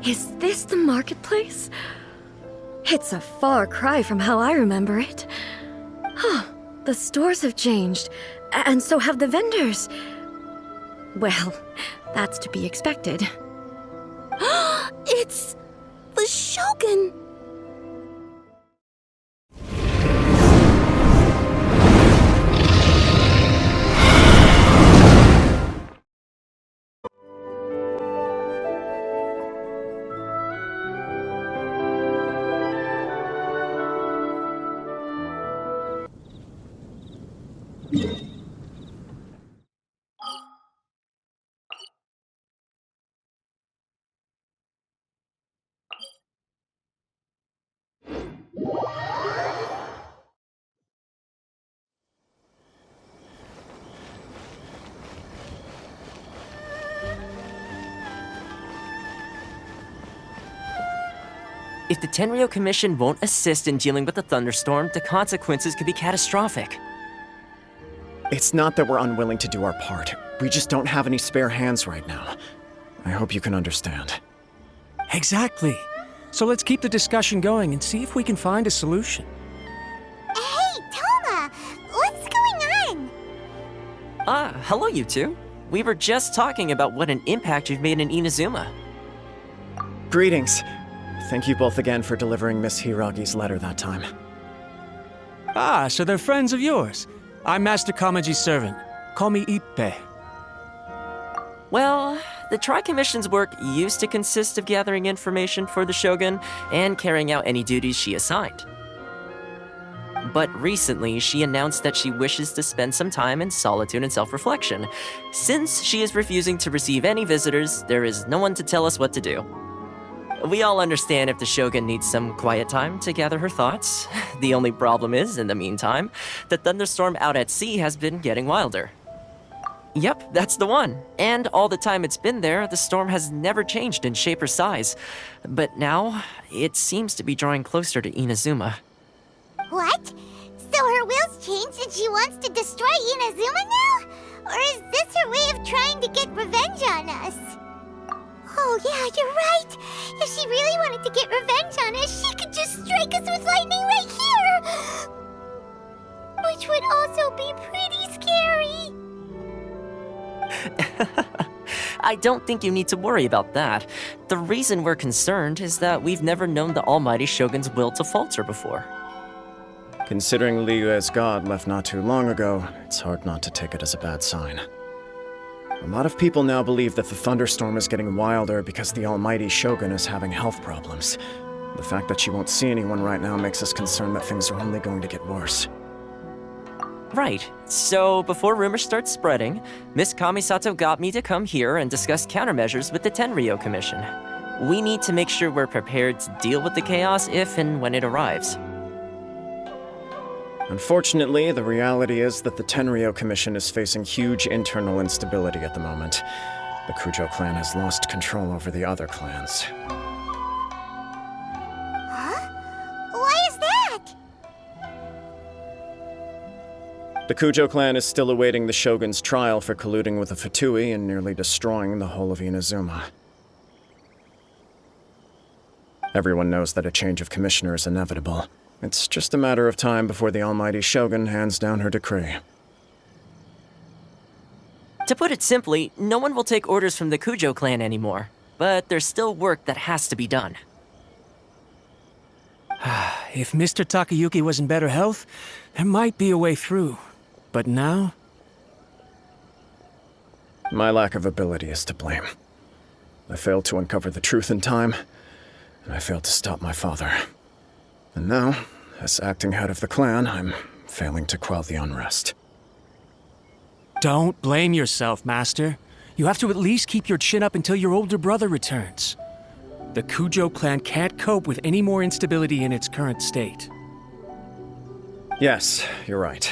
Is this the marketplace? It's a far cry from how I remember it. Huh, the stores have changed, and so have the vendors. Well, that's to be expected. It's the Shogun! If the Tenryou Commission won't assist in dealing with the thunderstorm, the consequences could be catastrophic. It's not that we're unwilling to do our part. We just don't have any spare hands right now. I hope you can understand. Exactly. So let's keep the discussion going and see if we can find a solution. Hey, Thoma! What's going on? Hello you two. We were just talking about what an impact you've made in Inazuma. Greetings. Thank you both again for delivering Miss Hiragi's letter that time. Ah, so they're friends of yours. I'm Master Kamaji's servant. Call me Ippe. Well, the Tri-Commission's work used to consist of gathering information for the Shogun and carrying out any duties she assigned. But recently, she announced that she wishes to spend some time in solitude and self-reflection. Since she is refusing to receive any visitors, there is no one to tell us what to do. We all understand if the Shogun needs some quiet time to gather her thoughts. The only problem is, in the meantime, the thunderstorm out at sea has been getting wilder. Yep, that's the one. And all the time it's been there, the storm has never changed in shape or size. But now, it seems to be drawing closer to Inazuma. What? So her will's changed and she wants to destroy Inazuma now? Or is this her way of trying to get revenge on us? Oh yeah, you're right! If she really wanted to get revenge on us, she could just strike us with lightning right here! Which would also be pretty scary! I don't think you need to worry about that. The reason we're concerned is that we've never known the Almighty Shogun's will to falter before. Considering Liyue's god left not too long ago, it's hard not to take it as a bad sign. A lot of people now believe that the thunderstorm is getting wilder because the Almighty Shogun is having health problems. The fact that she won't see anyone right now makes us concerned that things are only going to get worse. Right. So, before rumors start spreading, Miss Kamisato got me to come here and discuss countermeasures with the Tenryou Commission. We need to make sure we're prepared to deal with the chaos if and when it arrives. Unfortunately, the reality is that the Tenryou Commission is facing huge internal instability at the moment. The Kujo clan has lost control over the other clans. Huh? Why is that? The Kujo clan is still awaiting the Shogun's trial for colluding with the Fatui and nearly destroying the whole of Inazuma. Everyone knows that a change of commissioner is inevitable. It's just a matter of time before the Almighty Shogun hands down her decree. To put it simply, no one will take orders from the Kujo clan anymore. But there's still work that has to be done. If Mr. Takayuki was in better health, there might be a way through. But now? My lack of ability is to blame. I failed to uncover the truth in time, and I failed to stop my father. And now, as acting head of the clan, I'm failing to quell the unrest. Don't blame yourself, Master. You have to at least keep your chin up until your older brother returns. The Kujo clan can't cope with any more instability in its current state. Yes, you're right.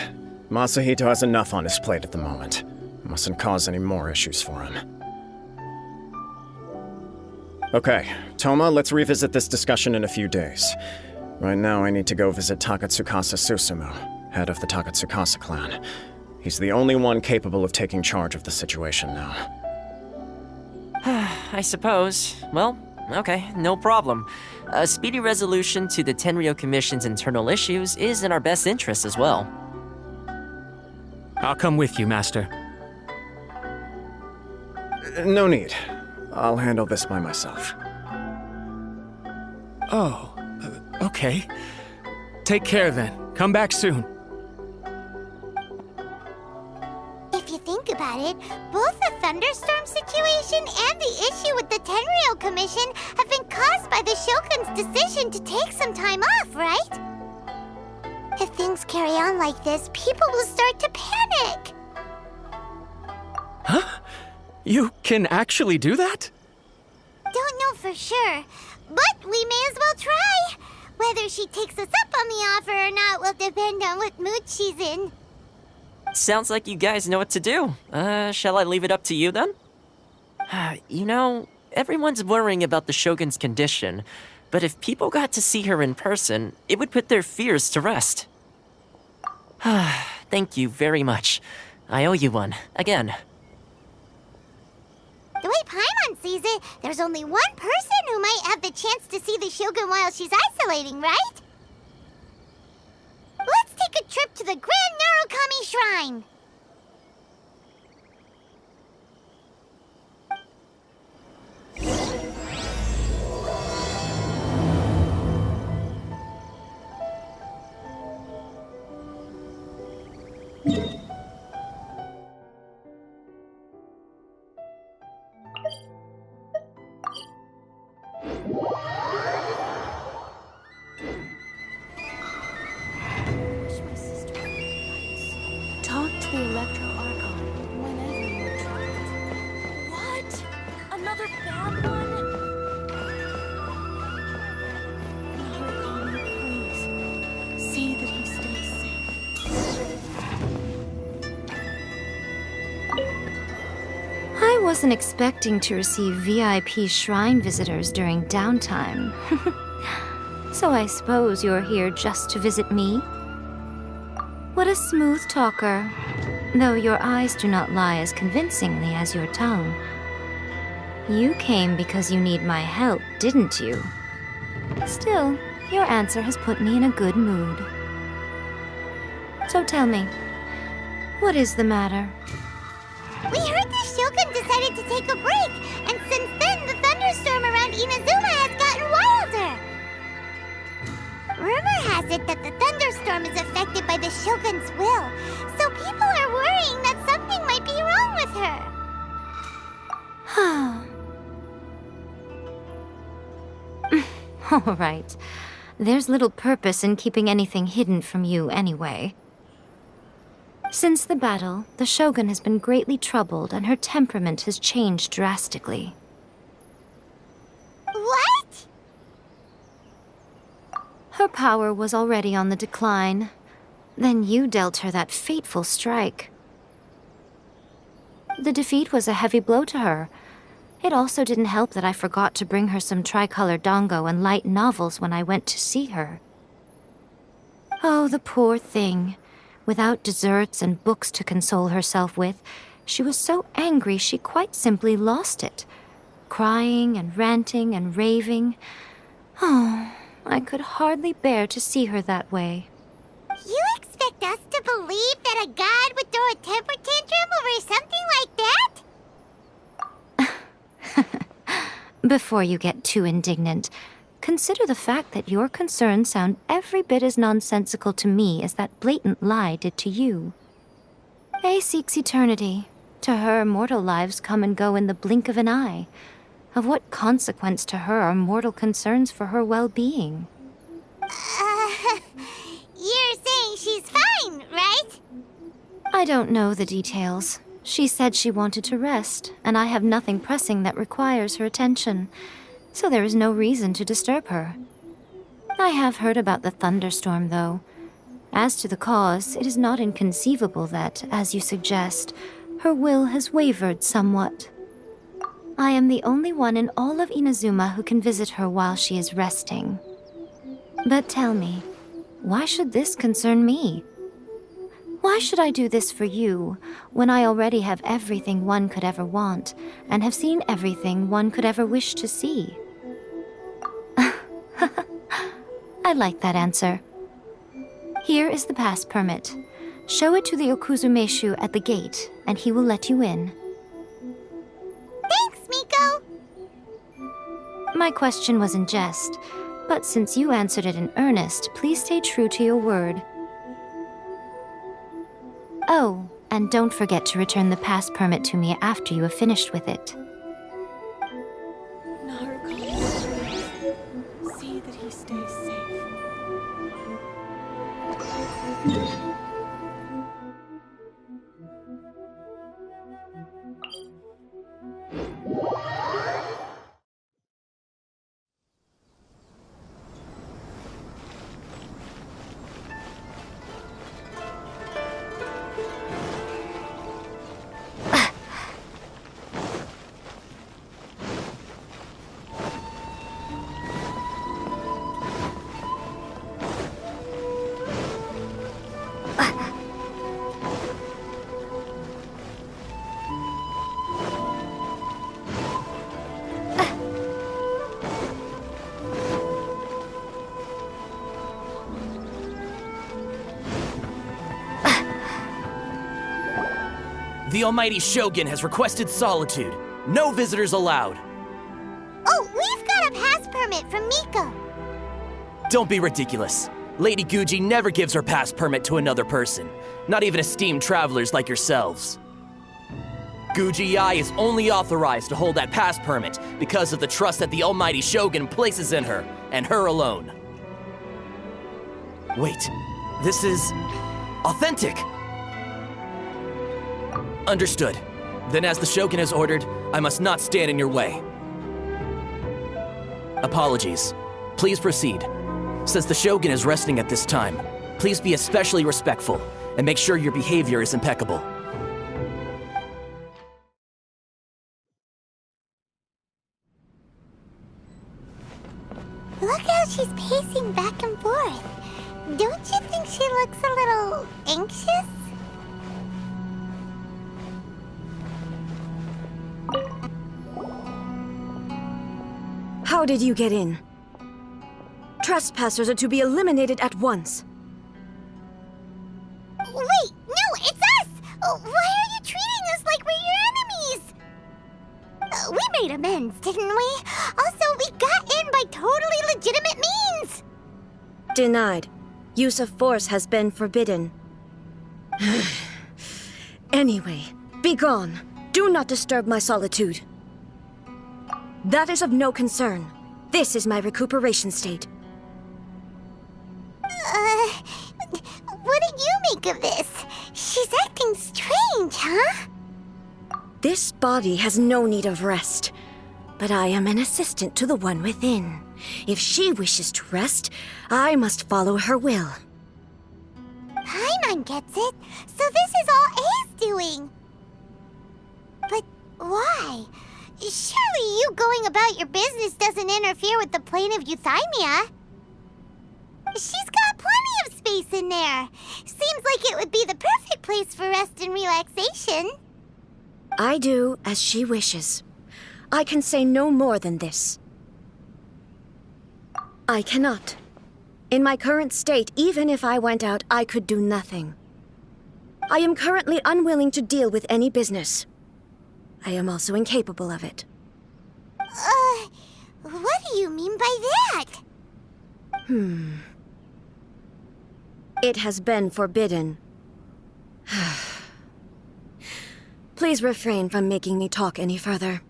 Masahito has enough on his plate at the moment. Mustn't cause any more issues for him. Okay, Thoma, let's revisit this discussion in a few days. Right now, I need to go visit Takatsukasa Susumu, head of the Takatsukasa clan. He's the only one capable of taking charge of the situation now. I suppose. Well, Okay, no problem. A speedy resolution to the Tenryou Commission's internal issues is in our best interest as well. I'll come with you, Master. No need. I'll handle this by myself. Oh, okay. Take care then. Come back soon. If you think about it, both the thunderstorm situation and the issue with the Tenryou Commission have been caused by the Shogun's decision to take some time off, right? If things carry on like this, people will start to panic. Huh? You can actually do that? Don't know for sure, but we may as well try. Whether she takes us up on the offer or not will depend on what mood she's in. Sounds like you guys know what to do. Shall I leave it up to you then? You know, everyone's worrying about the Shogun's condition, but if people got to see her in person, it would put their fears to rest. Thank you very much. I owe you one, again. The way Paimon sees it, there's only one person who might have the chance to see the Shogun while she's isolating, right? Let's take a trip to the Grand Narukami Shrine! Talk to the Electro Archon whenever you're troubled. What? Another bad one? Narukami, please. See that he stays safe. I wasn't expecting to receive VIP shrine visitors during downtime. So I suppose you're here just to visit me? What a smooth talker, though your eyes do not lie as convincingly as your tongue. You came because you need my help, didn't you? Still, your answer has put me in a good mood. So tell me, what is the matter? We heard the Shogun decided to take a break, and since then the thunderstorm around Inazuma has gotten wilder. Rumor has it that the thunderstorm is affected by the Shogun's will, so people are worrying that something might be wrong with her. All right. There's little purpose in keeping anything hidden from you anyway. Since the battle, the Shogun has been greatly troubled and her temperament has changed drastically. What? Her power was already on the decline. Then you dealt her that fateful strike. The defeat was a heavy blow to her. It also didn't help that I forgot to bring her some tricolor dango and light novels when I went to see her. Oh, the poor thing. Without desserts and books to console herself with, she was so angry she quite simply lost it. Crying and ranting and raving. Oh, I could hardly bear to see her that way. You expect us to believe that a god would throw a temper tantrum over something like that? Before you get too indignant, consider the fact that your concerns sound every bit as nonsensical to me as that blatant lie did to you. Yae seeks eternity. To her, mortal lives come and go in the blink of an eye. Of what consequence to her are mortal concerns for her well-being? You're saying she's fine, right? I don't know the details. She said she wanted to rest, and I have nothing pressing that requires her attention, so there is no reason to disturb her. I have heard about the thunderstorm, though. As to the cause, it is not inconceivable that, as you suggest, her will has wavered somewhat. I am the only one in all of Inazuma who can visit her while she is resting. But tell me, why should this concern me? Why should I do this for you, when I already have everything one could ever want, and have seen everything one could ever wish to see? like that answer. Here is the pass permit. Show it to the Okuzumeshu at the gate, and he will let you in. Thanks, Miko! My question was in jest, but since you answered it in earnest, please stay true to your word. Oh, and don't forget to return the pass permit to me after you have finished with it. Narukami, see that he stays safe. The Almighty Shogun has requested solitude. No visitors allowed. Oh, we've got a pass permit from Miko. Don't be ridiculous. Lady Guji never gives her pass permit to another person, not even esteemed travelers like yourselves. Guji Yae is only authorized to hold that pass permit because of the trust that the Almighty Shogun places in her, and her alone. Wait, this is authentic. Understood. Then as the Shogun has ordered, I must not stand in your way. Apologies. Please proceed. Since the Shogun is resting at this time, please be especially respectful and make sure your behavior is impeccable. Look how she's pacing back and forth. Don't you think she looks a little anxious? How did you get in? Trespassers are to be eliminated at once. Wait, no, it's us! Why are you treating us like we're your enemies? We made amends, didn't we? Also, we got in by totally legitimate means! Denied. Use of force has been forbidden. Anyway, be gone. Do not disturb my solitude. That is of no concern. This is my recuperation state. What did you make of this? She's acting strange, huh? This body has no need of rest, but I am an assistant to the one within. If she wishes to rest, I must follow her will. Paimon gets it, so this is all A's doing. But why? Surely you going about your business doesn't interfere with the plane of Euthymia. She's got plenty of space in there. Seems like it would be the perfect place for rest and relaxation. I do as she wishes. I can say no more than this. I cannot. In my current state, even if I went out, I could do nothing. I am currently unwilling to deal with any business. I am also incapable of it. What do you mean by that? It has been forbidden. Please refrain from making me talk any further.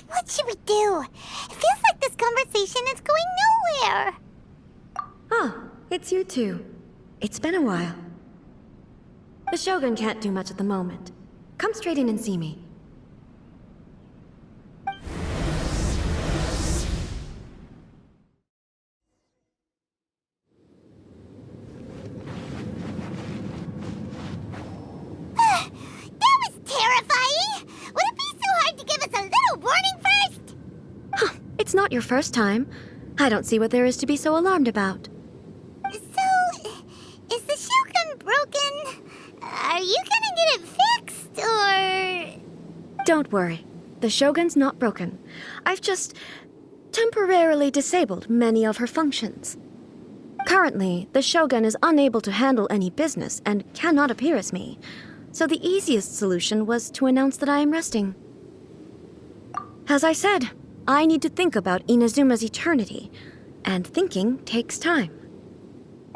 What should we do? It feels like this conversation is going nowhere. Ah, it's you two. It's been a while. The Shogun can't do much at the moment. Come straight in and see me. That was terrifying! Would it be so hard to give us a little warning first? It's not your first time. I don't see what there is to be so alarmed about. So, is the Shogun broken? Are you gonna get it fixed, or...? Don't worry. The Shogun's not broken. I've just temporarily disabled many of her functions. Currently, the Shogun is unable to handle any business and cannot appear as me, so the easiest solution was to announce that I am resting. As I said, I need to think about Inazuma's eternity, and thinking takes time.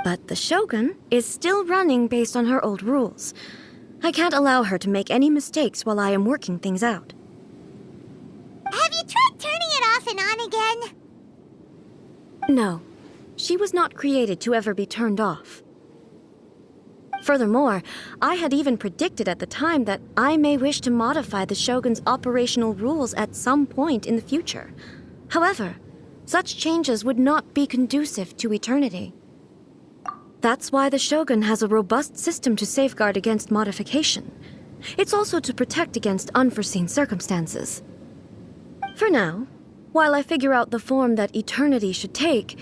But the Shogun is still running based on her old rules. I can't allow her to make any mistakes while I am working things out. Have you tried turning it off and on again? No, she was not created to ever be turned off. Furthermore, I had even predicted at the time that I may wish to modify the Shogun's operational rules at some point in the future. However, such changes would not be conducive to eternity. That's why the Shogun has a robust system to safeguard against modification. It's also to protect against unforeseen circumstances. For now, while I figure out the form that eternity should take,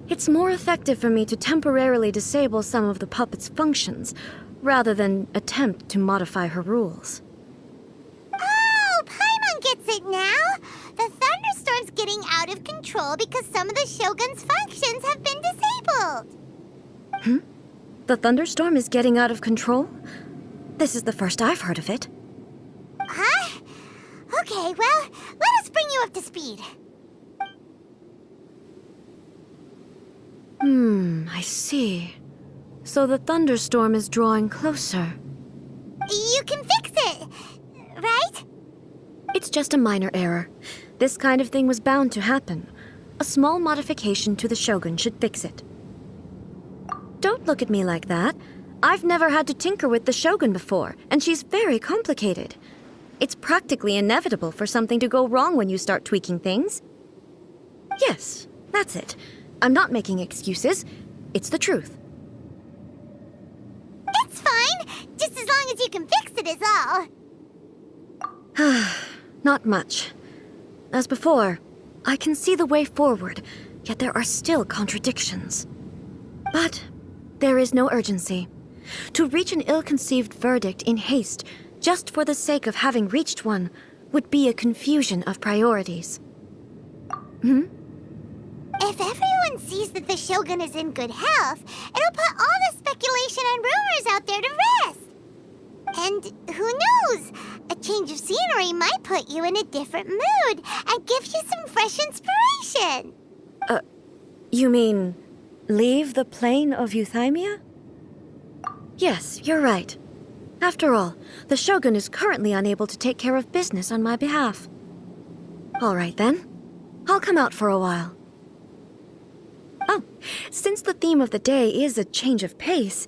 it's more effective for me to temporarily disable some of the puppet's functions, rather than attempt to modify her rules. Oh, Paimon gets it now! The thunderstorm's getting out of control because some of the Shogun's functions have been disabled. The thunderstorm is getting out of control? This is the first I've heard of it. Huh? Okay, well, let us bring you up to speed. I see. So the thunderstorm is drawing closer. You can fix it, right? It's just a minor error. This kind of thing was bound to happen. A small modification to the Shogun should fix it. Don't look at me like that. I've never had to tinker with the Shogun before, and she's very complicated. It's practically inevitable for something to go wrong when you start tweaking things. Yes, that's it. I'm not making excuses. It's the truth. It's fine, just as long as you can fix it is all. Not much. As before, I can see the way forward, yet there are still contradictions. But there is no urgency. To reach an ill-conceived verdict in haste, just for the sake of having reached one, would be a confusion of priorities. If everyone sees that the Shogun is in good health, it'll put all the speculation and rumors out there to rest. And who knows? A change of scenery might put you in a different mood and give you some fresh inspiration. You mean, leave the plane of Euthymia? Yes, you're right. After all, the Shogun is currently unable to take care of business on my behalf. All right then. I'll come out for a while. Oh, since the theme of the day is a change of pace,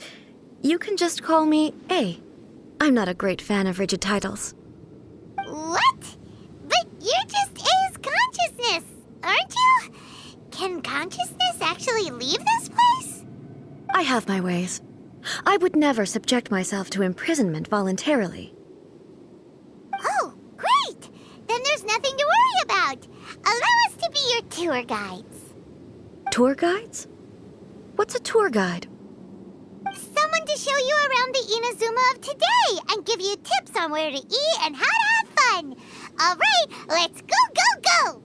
you can just call me A. I'm not a great fan of rigid titles. What? But you're just A's consciousness, aren't you? Can consciousness actually leave this place? I have my ways. I would never subject myself to imprisonment voluntarily. Oh, great! Then there's nothing to worry about. Allow us to be your tour guides. Tour guides? What's a tour guide? Someone to show you around the Inazuma of today and give you tips on where to eat and how to have fun. All right, let's go, go, go!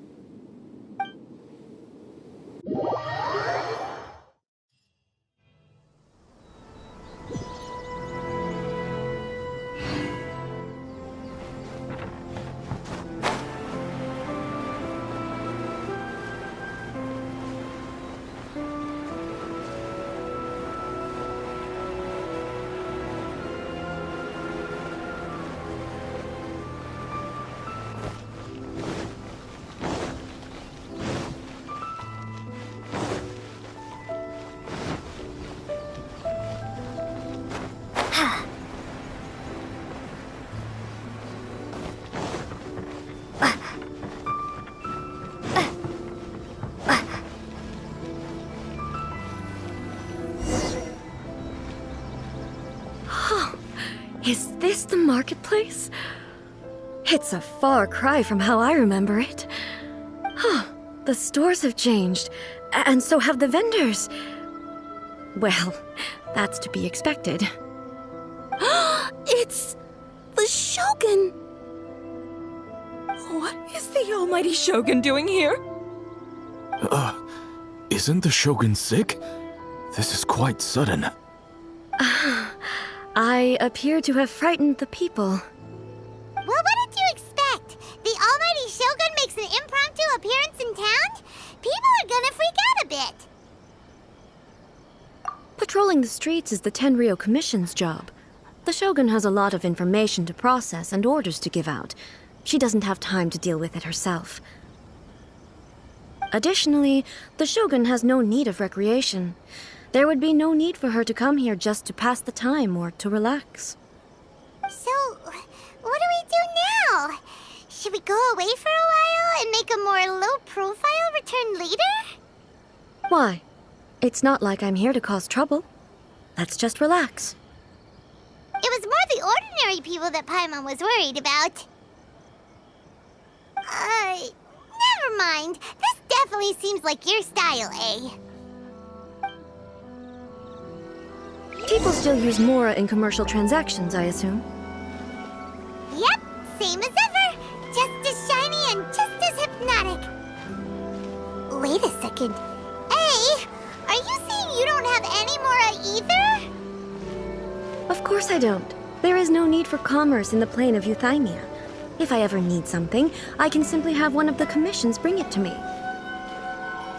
Is this the marketplace? It's a far cry from how I remember it. The stores have changed, and so have the vendors. Well, that's to be expected. It's the Shogun! What is the almighty Shogun doing here? Isn't the Shogun sick? This is quite sudden. I appear to have frightened the people. Well, what did you expect? The almighty Shogun makes an impromptu appearance in town? People are gonna freak out a bit. Patrolling the streets is the Tenryou Commission's job. The Shogun has a lot of information to process and orders to give out. She doesn't have time to deal with it herself. Additionally, the Shogun has no need of recreation. There would be no need for her to come here just to pass the time or to relax. So, what do we do now? Should we go away for a while and make a more low-profile return later? Why? It's not like I'm here to cause trouble. Let's just relax. It was more the ordinary people that Paimon was worried about. Never mind. This definitely seems like your style, eh? People still use Mora in commercial transactions, I assume. Yep, same as ever. Just as shiny and just as hypnotic. Wait a second. Hey, are you saying you don't have any Mora either? Of course I don't. There is no need for commerce in the plane of Euthymia. If I ever need something, I can simply have one of the commissions bring it to me.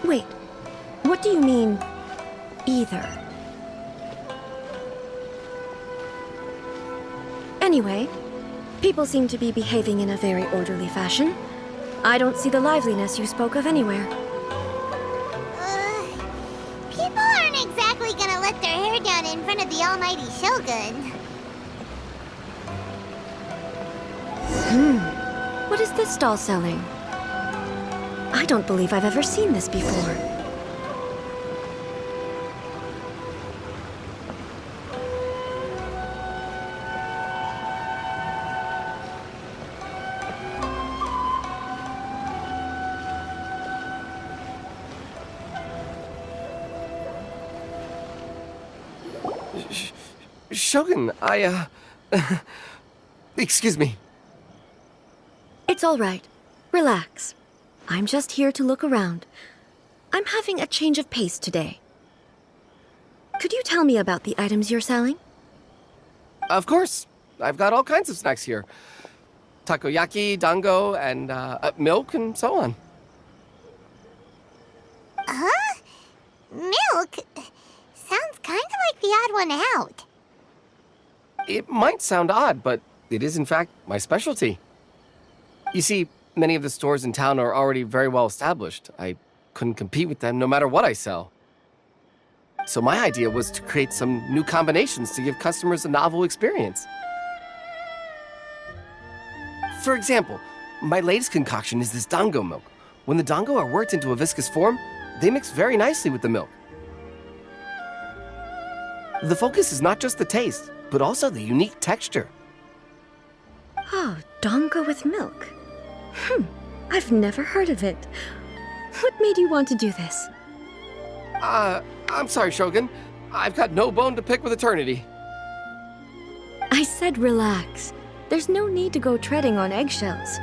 Wait, what do you mean, either? Anyway, people seem to be behaving in a very orderly fashion. I don't see the liveliness you spoke of anywhere. People aren't exactly gonna let their hair down in front of the almighty Shogun. What is this stall selling? I don't believe I've ever seen this before. Shogun, excuse me. It's all right. Relax. I'm just here to look around. I'm having a change of pace today. Could you tell me about the items you're selling? Of course. I've got all kinds of snacks here. Takoyaki, dango, and milk, and so on. Huh? Milk? Sounds kind of like the odd one out. It might sound odd, but it is in fact my specialty. You see, many of the stores in town are already very well established. I couldn't compete with them no matter what I sell. So my idea was to create some new combinations to give customers a novel experience. For example, my latest concoction is this dango milk. When the dango are worked into a viscous form, they mix very nicely with the milk. The focus is not just the taste, but also the unique texture. Oh, dango with milk. I've never heard of it. What made you want to do this? I'm sorry, Shogun. I've got no bone to pick with eternity. I said relax. There's no need to go treading on eggshells.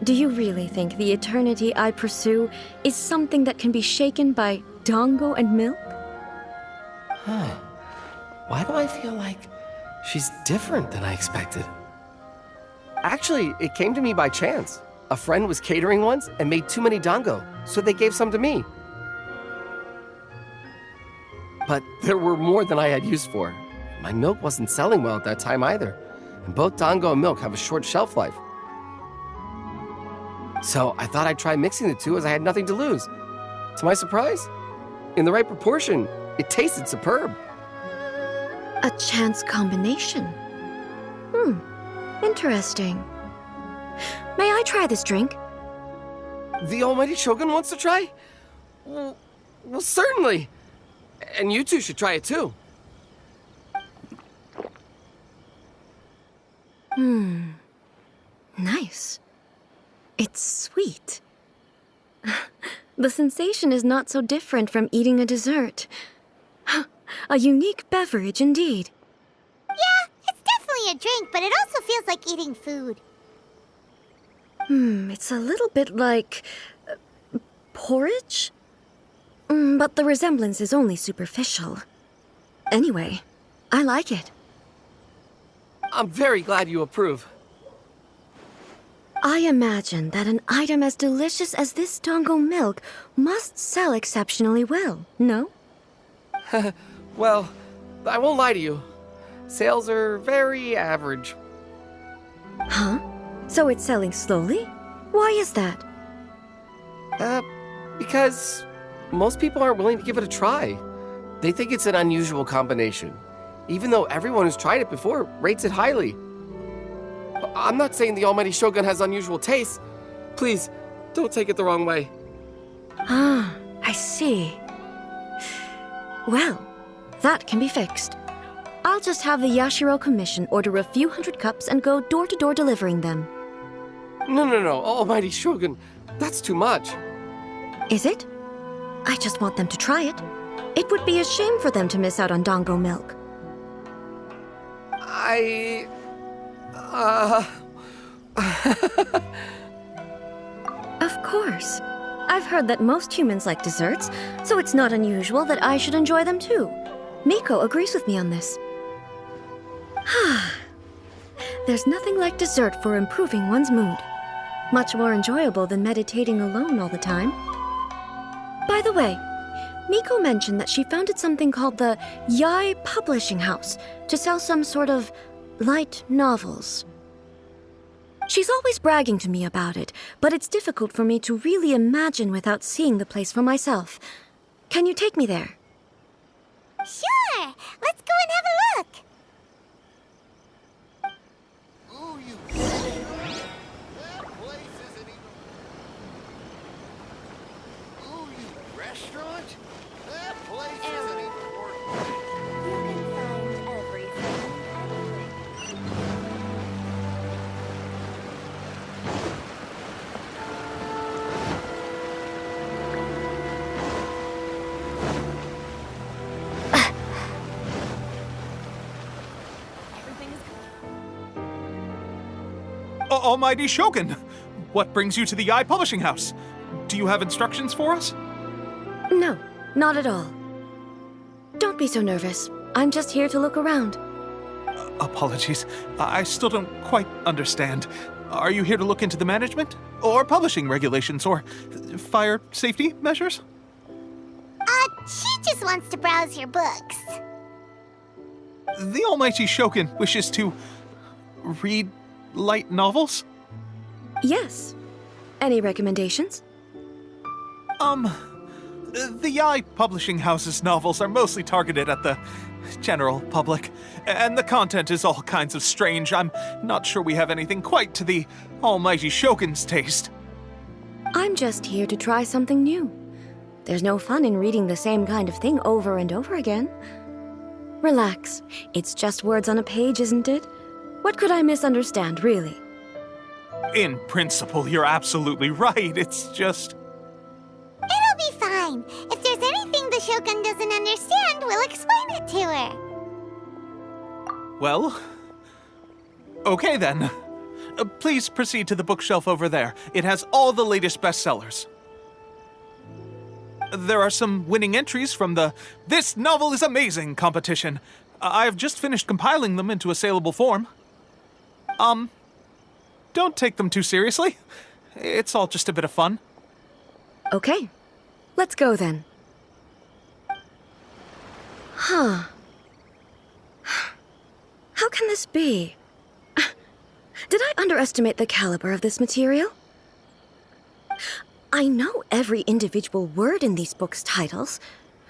Do you really think the eternity I pursue is something that can be shaken by dango and milk? Huh. Why do I feel like she's different than I expected? Actually, it came to me by chance. A friend was catering once and made too many dango, so they gave some to me. But there were more than I had use for. My milk wasn't selling well at that time either, and both dango and milk have a short shelf life. So I thought I'd try mixing the two as I had nothing to lose. To my surprise, in the right proportion, it tasted superb. A chance combination. Interesting. May I try this drink? The almighty Shogun wants to try? Well, certainly. And you two should try it too. Nice. It's sweet. The sensation is not so different from eating a dessert. A unique beverage indeed. Yeah, it's definitely a drink, but it also feels like eating food. It's a little bit like porridge? But the resemblance is only superficial. Anyway, I like it. I'm very glad you approve. I imagine that an item as delicious as this dango milk must sell exceptionally well, no? Well, I won't lie to you. Sales are very average. Huh? So it's selling slowly? Why is that? Because most people aren't willing to give it a try. They think it's an unusual combination, even though everyone who's tried it before rates it highly. I'm not saying the Almighty Shogun has unusual tastes. Please, don't take it the wrong way. Ah, I see. Well, that can be fixed. I'll just have the Yashiro Commission order a few hundred cups and go door-to-door delivering them. No, Almighty Shogun, that's too much. Is it? I just want them to try it. It would be a shame for them to miss out on dango milk. Of course. I've heard that most humans like desserts, so it's not unusual that I should enjoy them too. Miko agrees with me on this. There's nothing like dessert for improving one's mood. Much more enjoyable than meditating alone all the time. By the way, Miko mentioned that she founded something called the Yae Publishing House to sell some sort of light novels. She's always bragging to me about it, but it's difficult for me to really imagine without seeing the place for myself. Can you take me there? Sure! Let's go and have a look! Ooh, you kidding? That place isn't even... Ooh, you restaurant? That place isn't even worth... You can find everything anywhere. Almighty Shogun! What brings you to the Yae Publishing House? Do you have instructions for us? No, not at all. Don't be so nervous. I'm just here to look around. Apologies. I still don't quite understand. Are you here to look into the management? Or publishing regulations? Or fire safety measures? She just wants to browse your books. The Almighty Shogun wishes to... read light novels? Yes. Any recommendations? The Yae Publishing House's novels are mostly targeted at the general public, and the content is all kinds of strange. I'm not sure we have anything quite to the Almighty Shogun's taste. I'm just here to try something new. There's no fun in reading the same kind of thing over and over again. Relax. It's just words on a page, isn't it? What could I misunderstand, really? In principle, you're absolutely right. It's just... It'll be fine. If there's anything the Shogun doesn't understand, we'll explain it to her. Well... okay then. Please proceed to the bookshelf over there. It has all the latest bestsellers. There are some winning entries from the This Novel is Amazing competition. I've just finished compiling them into a saleable form. Don't take them too seriously. It's all just a bit of fun. Okay. Let's go then. Huh. How can this be? Did I underestimate the caliber of this material? I know every individual word in these books' titles,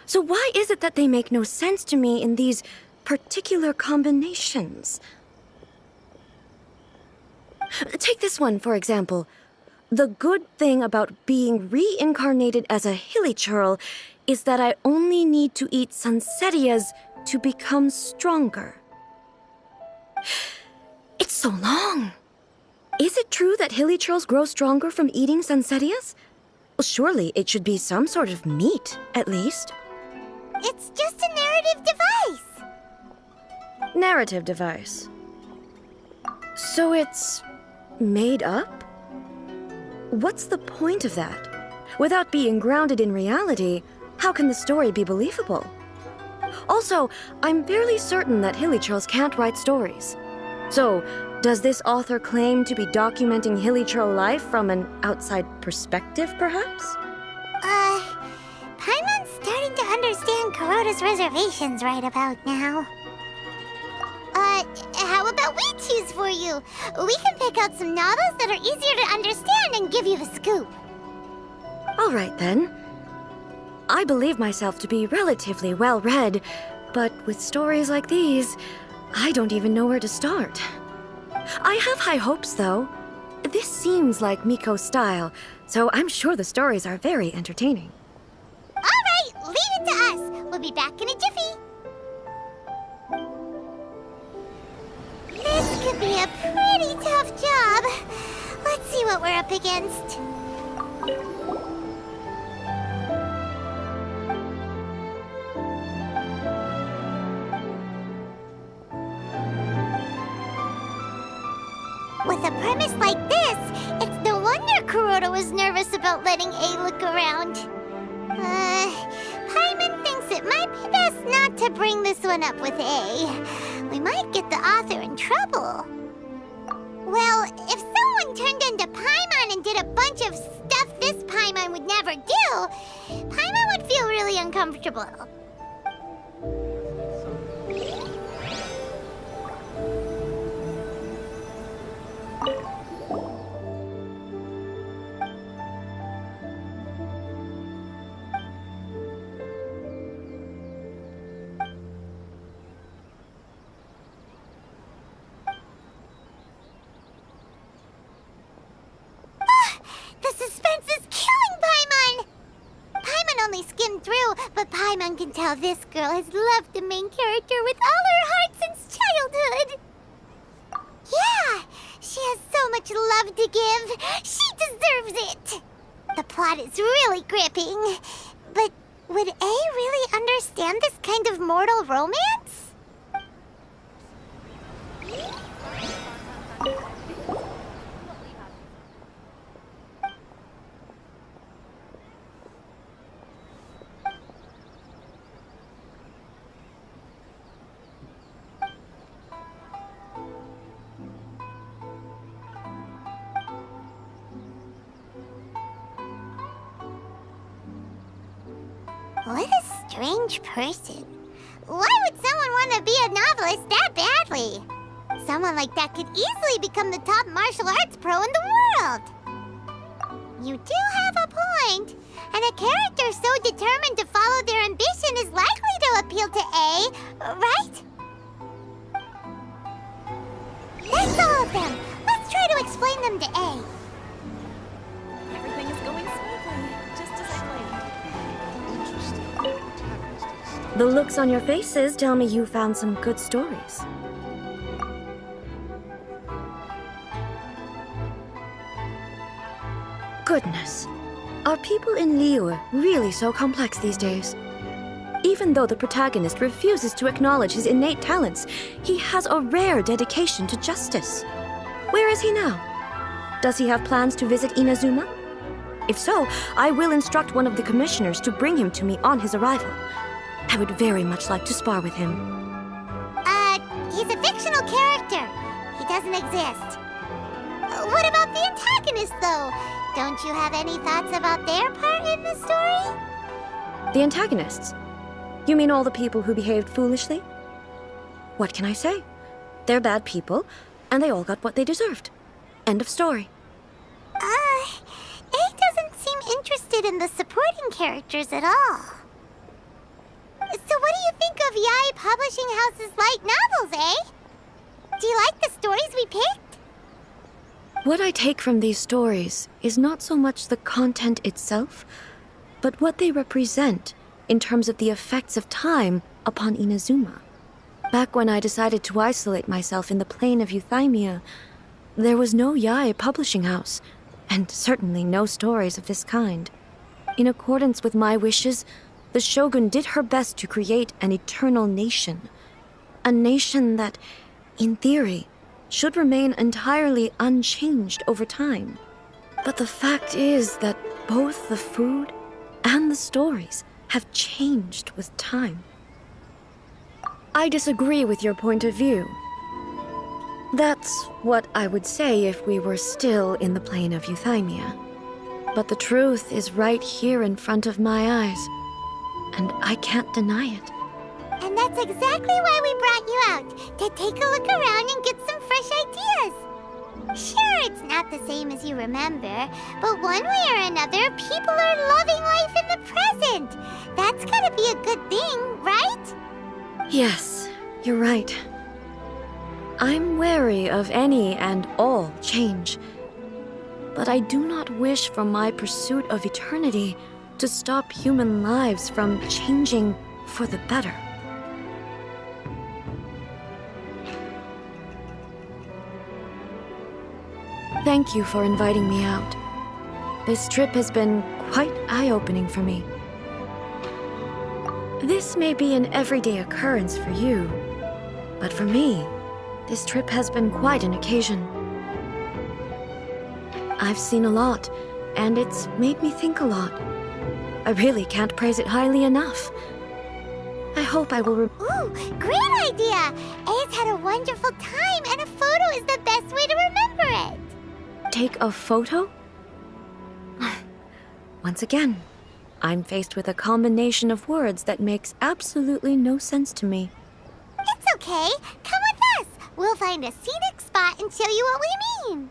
so why is it that they make no sense to me in these particular combinations? Take this one, for example. The good thing about being reincarnated as a hilly churl is that I only need to eat sunsettias to become stronger. It's so long. Is it true that hilly churls grow stronger from eating sunsettias? Well, surely it should be some sort of meat, at least. It's just a narrative device. Narrative device. So it's made up? What's the point of that? Without being grounded in reality, how can the story be believable? Also, I'm fairly certain that Hilichurls can't write stories. So, does this author claim to be documenting Hilichurl life from an outside perspective, perhaps? Paimon's starting to understand Kuroda's reservations right about now. How about we choose for you? We can pick out some novels that are easier to understand and give you the scoop. All right, then. I believe myself to be relatively well-read, but with stories like these, I don't even know where to start. I have high hopes, though. This seems like Miko's style, so I'm sure the stories are very entertaining. All right, leave it to us. We'll be back in a jiffy. This could be a pretty tough job. Let's see what we're up against. With a premise like this, it's no wonder Kuroda was nervous about letting A look around. Paimon thinks it might be best not to bring this one up with A. We might get the author in trouble. Well, if someone turned into Paimon and did a bunch of stuff this Paimon would never do, Paimon would feel really uncomfortable. But Paimon can tell this girl has loved the main character with all her heart since childhood. Yeah, she has so much love to give. She deserves it. The plot is really gripping. But would A really understand this kind of mortal romance? What a strange person. Why would someone want to be a novelist that badly? Someone like that could easily become the top martial arts pro in the world. You do have a point. And a character so determined to follow their ambition is likely to appeal to A, right? That's all of them. Let's try to explain them to A. Everything is going smoothly, just as I planned. The looks on your faces tell me you found some good stories. Goodness. Are people in Liyue really so complex these days? Even though the protagonist refuses to acknowledge his innate talents, he has a rare dedication to justice. Where is he now? Does he have plans to visit Inazuma? If so, I will instruct one of the commissioners to bring him to me on his arrival. I would very much like to spar with him. He's a fictional character. He doesn't exist. What about the antagonist, though? Don't you have any thoughts about their part in the story? The antagonists? You mean all the people who behaved foolishly? What can I say? They're bad people, and they all got what they deserved. End of story. A doesn't seem interested in the supporting characters at all. So what do you think of Yae Publishing House's light novels, eh? Do you like the stories we picked? What I take from these stories is not so much the content itself, but what they represent in terms of the effects of time upon Inazuma. Back when I decided to isolate myself in the plain of Euthymia, there was no Yae Publishing House, and certainly no stories of this kind. In accordance with my wishes, the Shogun did her best to create an eternal nation. A nation that, in theory, should remain entirely unchanged over time. But the fact is that both the food and the stories have changed with time. I disagree with your point of view. That's what I would say if we were still in the plane of Euthymia. But the truth is right here in front of my eyes, and I can't deny it. And that's exactly why we brought you out, to take a look around and get some fresh ideas. Sure, it's not the same as you remember, but one way or another, people are loving life in the present. That's gotta be a good thing, right? Yes, you're right. I'm wary of any and all change, but I do not wish for my pursuit of eternity to stop human lives from changing for the better. Thank you for inviting me out. This trip has been quite eye-opening for me. This may be an everyday occurrence for you, but for me, this trip has been quite an occasion. I've seen a lot, and it's made me think a lot. I really can't praise it highly enough. I hope I will Ooh, great idea! A's had a wonderful time, and a photo is the best way to remember it. take a photo? Once again, I'm faced with a combination of words that makes absolutely no sense to me. It's okay. Come with us. We'll find a scenic spot and show you what we mean.